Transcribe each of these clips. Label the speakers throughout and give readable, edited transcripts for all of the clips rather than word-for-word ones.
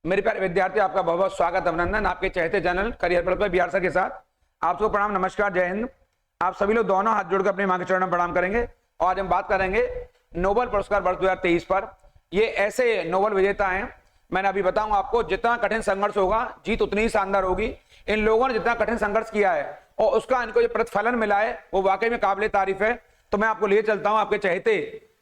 Speaker 1: मेरे प्यारे विद्यार्थी, आपका बहुत बहुत स्वागत, अभिनंदन आपके चहते चैनल करियर पर बिहार सर के साथ। आप सबको प्रणाम, नमस्कार, जय हिंद। आप सभी लोग दोनों हाथ जोड़कर अपने मां के चरणों में प्रणाम करेंगे। और आज हम बात करेंगे नोबेल पुरस्कार वर्ष 2023 पर। ये ऐसे नोबेल विजेता हैं, मैंने अभी बताऊंगा आपको, जितना कठिन संघर्ष होगा जीत उतनी ही शानदार होगी। इन लोगों ने जितना कठिन संघर्ष किया है और उसका इनको जो प्रतिफलन मिला है वो वाकई में काबिले तारीफ है। तो मैं आपको लिए चलता हूं आपके चहेते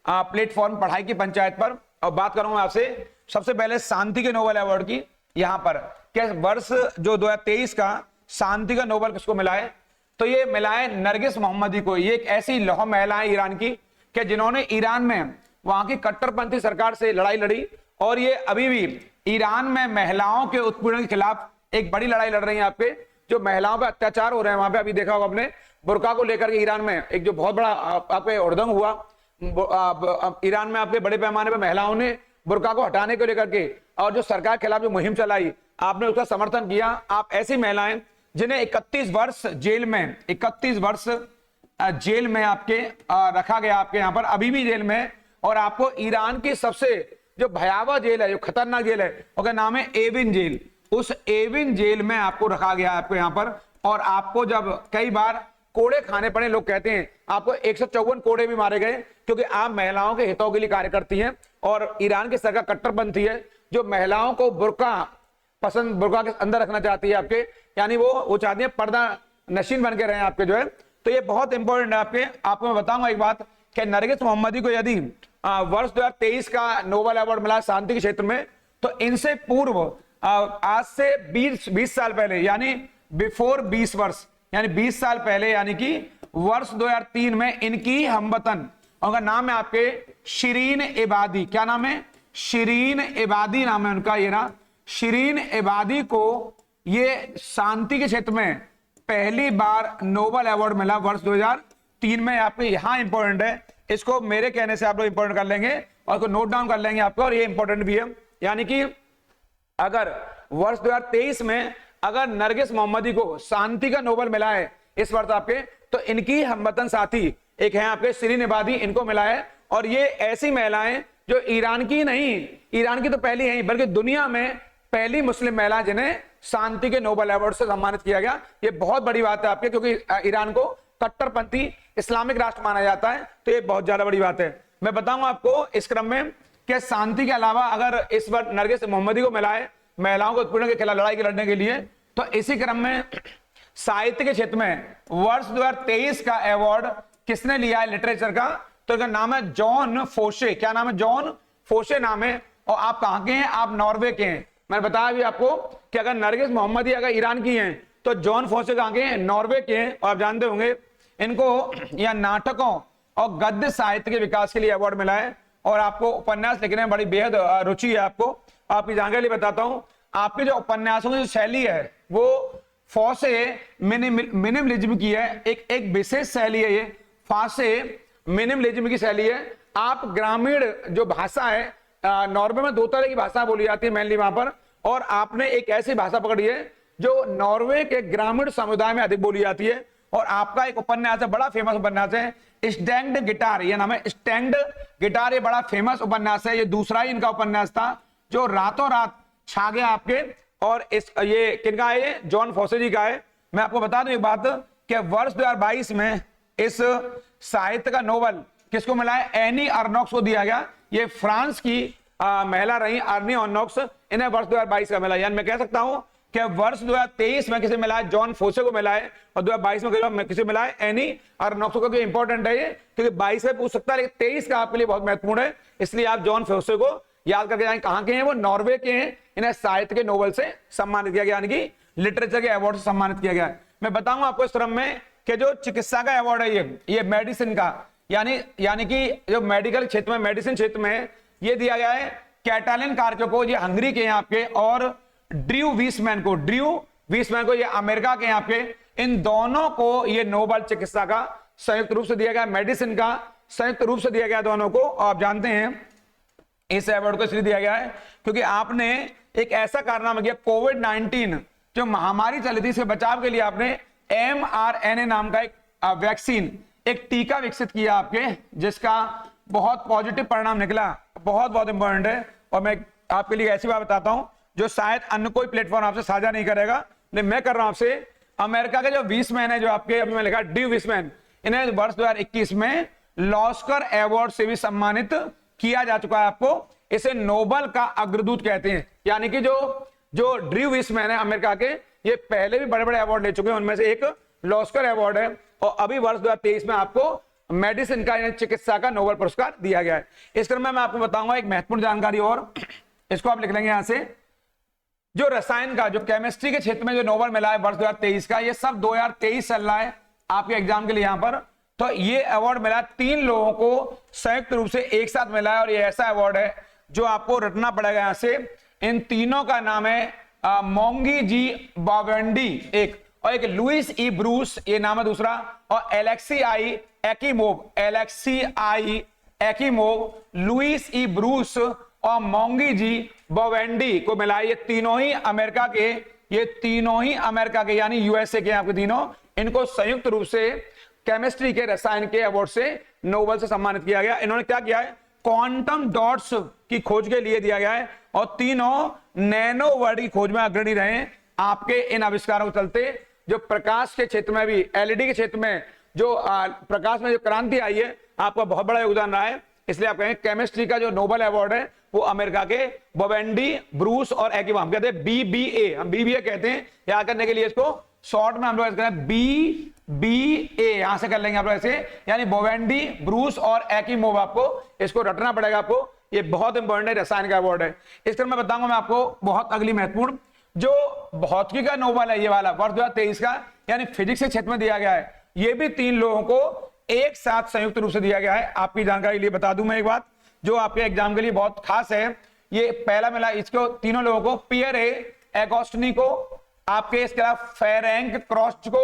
Speaker 1: प्लेटफॉर्म पढ़ाई की पंचायत पर और बात करूंगा आपसे सबसे पहले शांति के नोबेल अवार्ड की। यहां पर क्या वर्ष जो 2023 का शांति का नोबेल किसको मिला है, तो ये मिला है नरगिस मोहम्मदी को। ये एक ऐसी लौह महिला है ईरान की कि जिन्होंने ईरान में वहां की कट्टरपंथी सरकार से लड़ाई लड़ी और ये अभी भी ईरान में महिलाओं के उत्पीड़न के खिलाफ एक बड़ी लड़ाई लड़ रही है। आपके जो महिलाओं पे अत्याचार हो रहे हैं वहां पे, अभी देखा होगा आपने बुर्का को लेकर के ईरान में एक जो बहुत बड़ा आपके उड़दंग हुआ। ईरान में आपके बड़े पैमाने पर महिलाओं ने बुर्का को हटाने को लेकर के और जो सरकार के खिलाफ जो मुहिम चलाई, आपने उसका समर्थन किया। आप ऐसी महिलाएं जिन्हें 31 वर्ष जेल में 31 वर्ष जेल में आपके रखा गया, आपके यहाँ पर अभी भी जेल में। और आपको ईरान की सबसे जो भयावह जेल है, जो खतरनाक जेल है, उसका नाम है एविन जेल। उस एविन जेल में आपको रखा गया आपको यहाँ पर। और आपको जब कई बार कोड़े खाने पड़े, लोग कहते हैं आपको 154 कोड़े भी मारे गए, क्योंकि आप महिलाओं के हितों के लिए कार्य करती हैं। और ईरान की सरकार कट्टरपंथी है जो महिलाओं को बुर्का के अंदर रखना चाहती है आपके, यानी वो चाहती है पर्दा नशीन बन के रहे आपके जो है। तो ये बहुत इंपॉर्टेंट है आपके। आपको मैं बताऊंगा एक बात कि नरगिस मोहम्मदी को यदि वर्ष 2023 का नोबेल अवार्ड मिला शांति के क्षेत्र में, तो इनसे पूर्व आज से 20 साल पहले, यानी बिफोर 20 वर्ष, यानी 20 साल पहले, यानी कि वर्ष 2003 में इनकी हमवतन, उनका नाम है आपके शिरीन इबादी। क्या नाम है? शिरीन इबादी नाम है उनका। ये ना शिरीन इबादी को ये शांति के क्षेत्र में पहली बार नोबेल अवार्ड मिला वर्ष 2003 में। आपके यहां इंपॉर्टेंट है, इसको मेरे कहने से आप लोग इंपॉर्टेंट कर लेंगे और इसको नोट डाउन कर लेंगे आपको, और ये इंपॉर्टेंट भी है। यानी कि अगर वर्ष 2023 में अगर नरगिस मोहम्मदी को शांति का नोबेल मिला है इस वर्ष आपके, तो इनकी हमवतन साथी एक है आपके शिरीन इबादी, इनको मिला है। और ये ऐसी महिलाएं जो ईरान की नहीं, ईरान की तो पहली है, बल्कि दुनिया में पहली मुस्लिम महिला जिन्हें शांति के नोबेल अवार्ड से सम्मानित किया गया। ये बहुत बड़ी बात है आपके, क्योंकि ईरान को कट्टरपंथी इस्लामिक राष्ट्र माना जाता है, तो ये बहुत ज्यादा बड़ी बात है। मैं बताऊंगा आपको इस क्रम में कि शांति के अलावा अगर इस बार नरगिस मोहम्मदी को मिला है महिलाओं को उत्पीड़न के खिलाफ लड़ाई लड़ने के लिए, तो इसी क्रम में साहित्य के क्षेत्र में वर्ष 2023 का अवार्ड किसने लिया है लिटरेचर का, तो इनका नाम है जॉन फोशे। क्या नाम है? जॉन फोशे नाम है। और आप कहां के हैं? आप नॉर्वे के हैं। मैंने बताया भी आपको कि अगर नरगिस मोहम्मदी अगर ईरान की हैं, तो जॉन फोशे कहां के हैं? नॉर्वे के हैं। और आप जानते होंगे इनको या नाटकों और गद्य साहित्य के विकास के लिए अवार्ड मिला है। और आपको उपन्यास लिखने में बड़ी बेहद रुचि है आपको। आपकी जानकारी बताता हूं, आपके जो उपन्यासों की जो शैली है वो फॉसे मिनिमलिज्म की है। एक विशेष शैली है, ये फासे मिनिमलिज्म की शैली है। आप ग्रामीण जो भाषा है, नॉर्वे में 2 तरह की भाषा बोली जाती है मेनली वहां पर, और आपने एक ऐसी भाषा पकड़ी है जो नॉर्वे के ग्रामीण समुदाय में अधिक बोली जाती है। और आपका एक उपन्यास है, बड़ा फेमस उपन्यास है, स्टैंड गिटार। ये नाम है स्टैंड गिटार। ये बड़ा फेमस उपन्यास है। ये दूसरा ही इनका उपन्यास था जो रातों रात छा गया आपके। और ये किनका है? ये जॉन फोसे जी का है। मैं आपको बता दूं एक बात कि वर्ष 2022 में इस साहित्य का नोबेल किसको मिला है? एनी अर्नोक्स को दिया गया। ये फ्रांस की महिला रही एनी अर्नोक्स, इन्हें वर्ष 2022 का मिला। यानी मैं कह सकता हूं कि वर्ष 2023 में किसे मिला है? जॉन फोसे को मिला है। और 2022 में किसे मिला है? एनी अर्नोक्स को। क्योंकि इंपॉर्टेंट है ये, क्योंकि 22 में पूछ सकता है, लेकिन 23 का आपके लिए बहुत महत्वपूर्ण है, इसलिए आप जॉन फोसे को याद करके जाएं। कहां के हैं वो? नॉर्वे के हैं। इन्हें साहित्य के नोबेल से सम्मानित किया गया, यानी कि लिटरेचर के अवार्ड से सम्मानित किया गया। मैं बताऊंगा आपको इस क्रम में कि जो चिकित्सा का अवार्ड है ये मेडिसिन का, यानी कि जो मेडिकल क्षेत्र में, मेडिसिन क्षेत्र में ये दिया गया है कैटालिन कार्को को, ये हंगरी के हैं आपके, और ड्रू वीसमैन को ये अमेरिका के हैं आपके। इन दोनों को ये नोबेल चिकित्सा का संयुक्त रूप से दिया गया, मेडिसिन का संयुक्त रूप से दिया गया दोनों को। और आप जानते हैं इस अवार्ड को इसलिए दिया गया है क्योंकि आपने एक ऐसा कारनामा किया, कोविड-19 जो महामारी चली थी, इससे बचाव के लिए आपने mRNA नाम का एक वैक्सीन, एक टीका विकसित किया आपके, जिसका बहुत पॉजिटिव परिणाम निकला। बहुत इंपॉर्टेंट है। और मैं आपके लिए ऐसी बात बताता हूं जो शायद अन्य कोई प्लेटफॉर्म आपसे साझा नहीं करेगा, लेकिन मैं कर रहा हूं आपसे। अमेरिका के जो विसमैन है, जो आपके अभी मैं लिखा ड्रू विसमैन, इन्हें वर्ष 2021 में लॉस्कर अवार्ड से भी सम्मानित किया जा चुका है। आपको इसे नोबल का अग्रदूत कहते हैं। यानी कि जो ड्रू विसमैन है अमेरिका के, ये पहले भी बड़े बड़े अवार्ड ले चुके हैं, उनमें से एक लॉस्कर अवार्ड है। और अभी वर्ष 2023 में आपको मेडिसिन का, यानी चिकित्सा का नोबेल पुरस्कार दिया गया है। इस क्रम में मैं आपको बताऊंगा एक महत्वपूर्ण जानकारी, और इसको आप लिख लेंगे यहां से। जो रसायन का, जो केमिस्ट्री के क्षेत्र में जो नोबेल मिला है वर्ष 2023 का, ये सब 2023 चल रहा है आपके एग्जाम के लिए यहां पर। तो ये अवार्ड मिला 3 लोगों को संयुक्त रूप से एक साथ मिला है, और ये ऐसा अवार्ड है जो आपको रटना पड़ेगा यहां से। इन तीनों का नाम है मोंगी जी बावेंडी एक, और एक लुइस ई ब्रूस, ये नाम है दूसरा, और एलेक्सी आई एक्कीमोव, लुइस ई ब्रूस और मोंगी जी बावेंडी को मिला। ये तीनों ही अमेरिका के, यानी यूएसए के आपके तीनों, इनको संयुक्त रूप से केमिस्ट्री के, रसायन के अवार्ड से नोबेल से सम्मानित किया गया। इन्होंने क्या किया है, क्वांटम डॉट्स की खोज के लिए दिया गया है, और तीनों नैनो वर्ड की खोज में अग्रणी रहे। आपके इन आविष्कारों के चलते जो प्रकाश के क्षेत्र में भी, एलईडी के क्षेत्र में जो प्रकाश में जो क्रांति आई है, आपका बहुत बड़ा योगदान रहा है। इसलिए आप कहेंगे केमिस्ट्री का जो नोबेल अवार्ड है वो अमेरिका के बावेंडी, ब्रूस और एक्कीमोव, हम कहते हैं बीबीए, हम बीबीए कहते हैं। याद करने के लिए इसको शॉर्ट में हम लोग कहते हैं बीबीए, यहां से कर लेंगे आप लोग ऐसे, यानी बावेंडी, ब्रूस और एक्कीमोव। आपको इसको रटना पड़ेगा आपको, ये बहुत इंपॉर्टेंट है, रसायन का अवार्ड है। इस तरह मैं बताऊंगा मैं आपको बहुत अगली महत्वपूर्ण, जो भौतिकी का नोबेल है ये वाला वर्ष 2023 का, यानी फिजिक्स के क्षेत्र में दिया गया है। ये भी 3 लोगों को एक साथ संयुक्त रूप से दिया गया है। आपकी जानकारी के लिए बता दूं मैं एक बात, जो आपके एग्जाम के लिए बहुत खास है। ये पहला मिला इसको, तीनों लोगों को, पियरे एगोस्टिनी को, आपके इसके अलावा फेरेंक क्रॉस्ट को,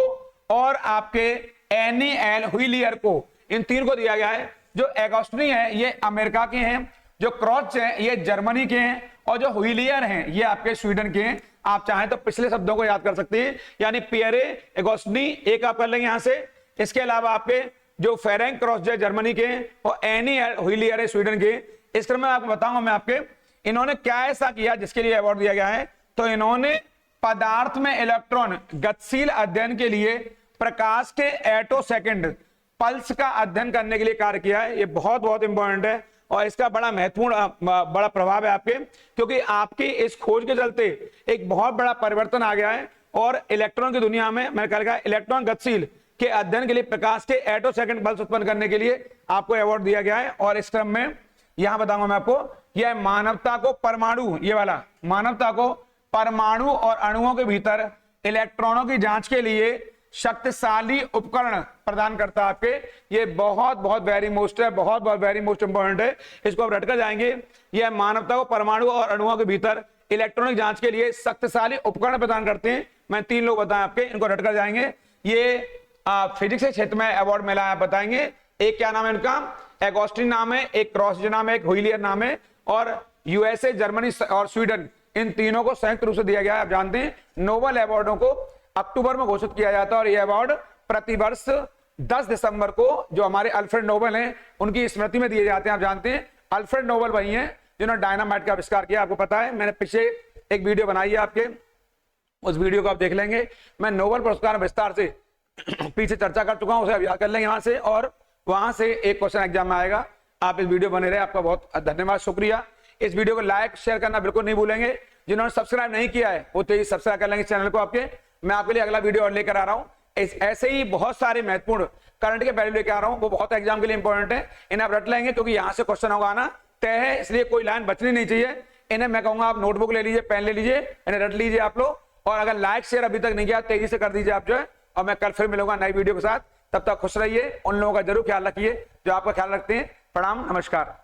Speaker 1: और आपके एनी एल हुइलियर को, इन 3 को दिया गया है। जो एगोस्टिनी है ये अमेरिका के हैं, जो क्रॉस्ट है ये जर्मनी के हैं, और जो हुइलियर हैं ये आपके स्वीडन के हैं। आप चाहें तो पिछले शब्दों को याद कर सकते हैं, यानी पियरे एगोस्टिनी एक आप कर लेंगे यहां से। इसके अलावा आपके जो फेरेंक क्रॉस है जर्मनी के, और एनी हुइलियर है स्वीडन के। इस क्रम में आपको बताऊंगा मैं आपके, इन्होंने क्या ऐसा किया जिसके लिए अवार्ड दिया गया है। तो इन्होंने पदार्थ में इलेक्ट्रॉन गतिशील अध्ययन के लिए प्रकाश के एटो सेकंड पल्स का अध्ययन करने के लिए कार्य किया है। ये बहुत बहुत इंपॉर्टेंट है, और इसका बड़ा महत्वपूर्ण बड़ा प्रभाव है आपके, क्योंकि आपकी इस खोज के चलते एक बहुत बड़ा परिवर्तन आ गया है। और इलेक्ट्रॉन की दुनिया में मैंने कहा इलेक्ट्रॉन गतिशील के अध्ययन के लिए प्रकाश के एटो सेकंड पल्स उत्पन्न करने के लिए आपको अवार्ड दिया गया है। और इस क्रम में यहां बताऊंगा मैं आपको, यह मानवता को परमाणु, ये वाला मानवता को परमाणु और अणुओं के भीतर इलेक्ट्रॉनों की जांच के लिए शक्तिशाली उपकरण प्रदान करता है आपके। ये बहुत बहुत वेरी मोस्ट है, बहुत बहुत वेरी मोस्ट इंपॉर्टेंट है, इसको आप रटकर जाएंगे। यह मानवता को परमाणु और अणुओं के भीतर इलेक्ट्रॉनिक जांच के लिए शक्तिशाली उपकरण प्रदान करते हैं। मैं 3 लोग बताएं आपके, इनको रटकर जाएंगे। ये फिजिक्स के क्षेत्र में अवार्ड मिला है, आप बताएंगे। एक क्या नाम है इनका, एगोस्टिन नाम है, एक क्रॉस नाम है, एक हुइलियर नाम है, और यूएसए, जर्मनी और स्वीडन, इन तीनों को संयुक्त रूप से दिया गया है। आप जानते हैं नोबेल अवार्डों को अक्टूबर में घोषित किया जाता है, और यह अवार्ड प्रतिवर्ष 10 दिसंबर को जो हमारे अल्फ्रेड नोबेल हैं उनकी स्मृति में दिए जाते हैं। आप जानते हैं अल्फ्रेड नोबेल वही हैं जिन्होंने डायनामाइट का आविष्कार किया, आपको पता है। मैंने पीछे एक वीडियो बनाई है आपके, उस वीडियो को आप देख लेंगे। मैं नोबेल पुरस्कार विस्तार से पीछे चर्चा कर चुका हूं, उसे आप याद कर लेंगे वहां से, और वहां से एक क्वेश्चन एग्जाम में आएगा। आप इस वीडियो बने रहे, आपका बहुत धन्यवाद, शुक्रिया। इस वीडियो को लाइक शेयर करना बिल्कुल नहीं भूलेंगे। जिन्होंने सब्सक्राइब नहीं किया है वो तेजी सब्सक्राइब कर लेंगे चैनल को आपके। मैं आपके लिए अगला वीडियो और लेकर आ रहा हूं। ऐसे ही बहुत सारे महत्वपूर्ण करंट के वैल्यू लेकर आ रहा हूं, वो बहुत एग्जाम के लिए इंपॉर्टेंट है। इन्हें आप रट लेंगे क्योंकि यहां से क्वेश्चन होगा आना तय है, इसलिए कोई लाइन बचनी नहीं चाहिए। इन्हें मैं कहूंगा आप नोटबुक ले लीजिए, पेन ले लीजिए, इन्हें रट लीजिए आप लोग। और अगर लाइक शेयर अभी तक नहीं किया तेजी से कर दीजिए आप जो है। और मैं कल फिर मिलूंगा नई वीडियो के साथ, तब तक खुश रहिए। उन लोगों का जरूर ख्याल रखिए जो आपका ख्याल रखते हैं। प्रणाम, नमस्कार।